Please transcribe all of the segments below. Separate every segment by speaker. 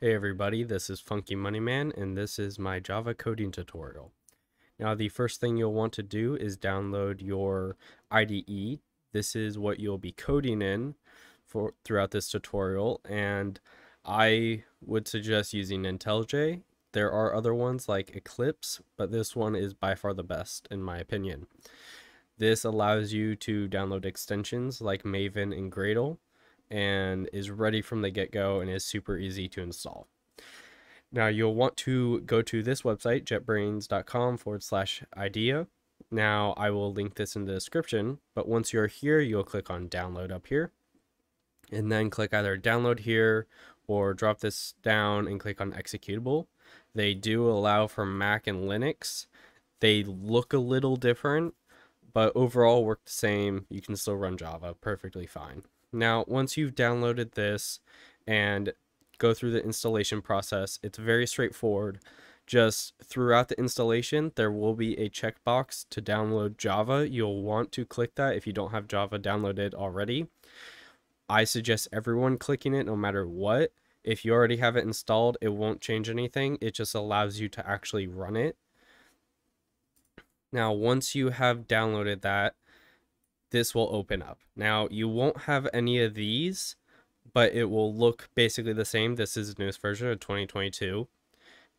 Speaker 1: Hey everybody, this is Funky Money Man, and this is my Java coding tutorial. Now the first thing you'll want to do is download your IDE. This is what you'll be coding in for throughout this tutorial, and I would suggest using IntelliJ. There are other ones like Eclipse, but this one is by far the best in my opinion. This allows you to download extensions like Maven and Gradle, and is ready from the get-go and is super easy to install. Now you'll want to go to this website, jetbrains.com/idea. Now I will link this in the description, but once you're here, you'll click on download up here, and then click either download here or drop this down and click on executable. They do allow for Mac and Linux. They look a little different, but overall work the same. You can still run Java perfectly fine. Now, once you've downloaded this and go through the installation process, it's very straightforward. Just throughout the installation, there will be a checkbox to download Java. You'll want to click that if you don't have Java downloaded already. I suggest everyone clicking it no matter what. If you already have it installed, it won't change anything. It just allows you to actually run it. Now, once you have downloaded that, this will open up. Now, you won't have any of these, but it will look basically the same. This is the newest version of 2022,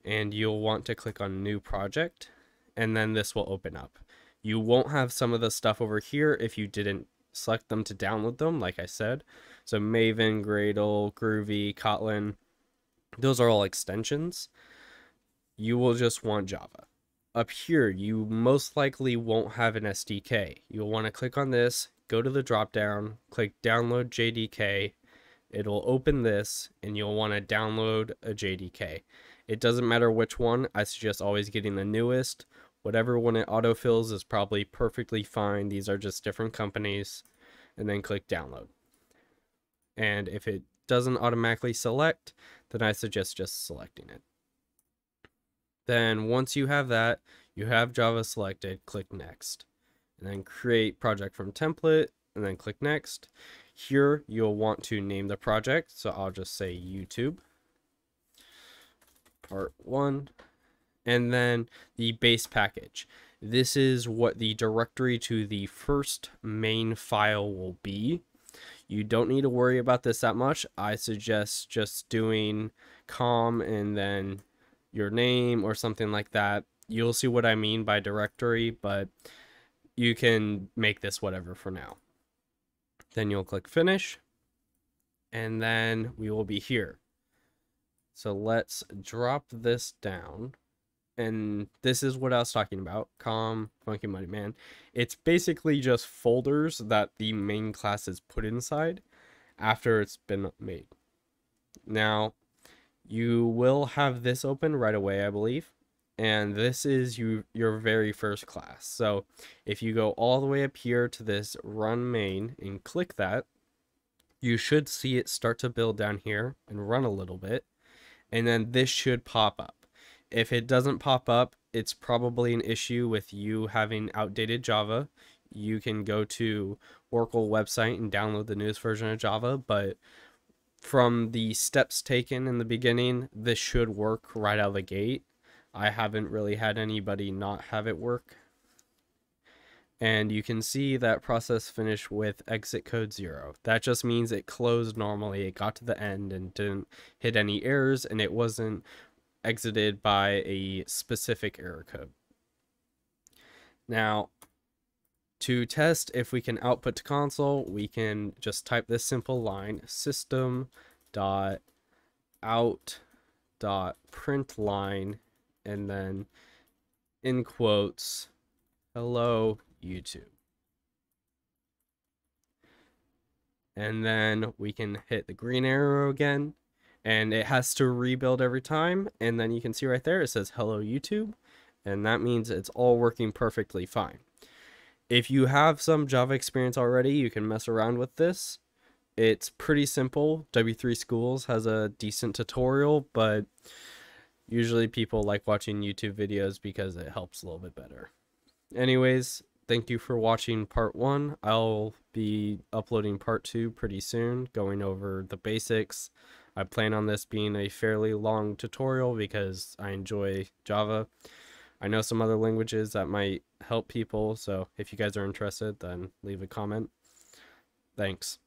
Speaker 1: and you'll want to click on New Project, and then this will open up. You won't have some of the stuff over here if you didn't select them to download them, like I said. So Maven, Gradle, Groovy, Kotlin, those are all extensions. You will just want Java. Up here, you most likely won't have an SDK. You'll want to click on this, go to the drop down, click download JDK. It'll open this, and you'll want to download a JDK. It doesn't matter which one. I suggest always getting the newest. Whatever one it autofills is probably perfectly fine. These are just different companies. And then click download. And if it doesn't automatically select, then I suggest just selecting it. Then once you have that, you have Java selected, click next. And then create project from template, and then click next. Here you'll want to name the project, so I'll just say YouTube part 1. And then the base package. This is what the directory to the first main file will be. You don't need to worry about this that much. I suggest just doing com and then your name or something like that. You'll see what I mean by directory, but you can make this whatever for now. Then you'll click finish, and then we will be here. So let's drop this down, and this is what I was talking about, com Funky Money Man. It's basically just folders that the main class is put inside after it's been made. Now, you will have this open right away, I believe, and this is your very first class. So if you go all the way up here to this run main and click that, you should see it start to build down here and run a little bit, and then this should pop up. If it doesn't pop up, it's probably an issue with you having outdated Java. You can go to Oracle website and download the newest version of Java, but from the steps taken in the beginning, this should work right out of the gate. I haven't really had anybody not have it work. And you can see that process finished with exit code 0. That just means it closed normally. It got to the end and didn't hit any errors, and it wasn't exited by a specific error code. Now, to test if we can output to console, we can just type this simple line, system.out.println, and then in quotes, hello YouTube. And then we can hit the green arrow again, and it has to rebuild every time, and then you can see right there it says hello YouTube, and that means it's all working perfectly fine. If you have some Java experience already, you can mess around with this. It's pretty simple. W3 Schools has a decent tutorial, but usually people like watching YouTube videos because it helps a little bit better. Anyways, thank you for watching part 1. I'll be uploading part 2 pretty soon, going over the basics I plan on this being a fairly long tutorial because I enjoy Java. I know some other languages that might help people, so if you guys are interested, then leave a comment. Thanks.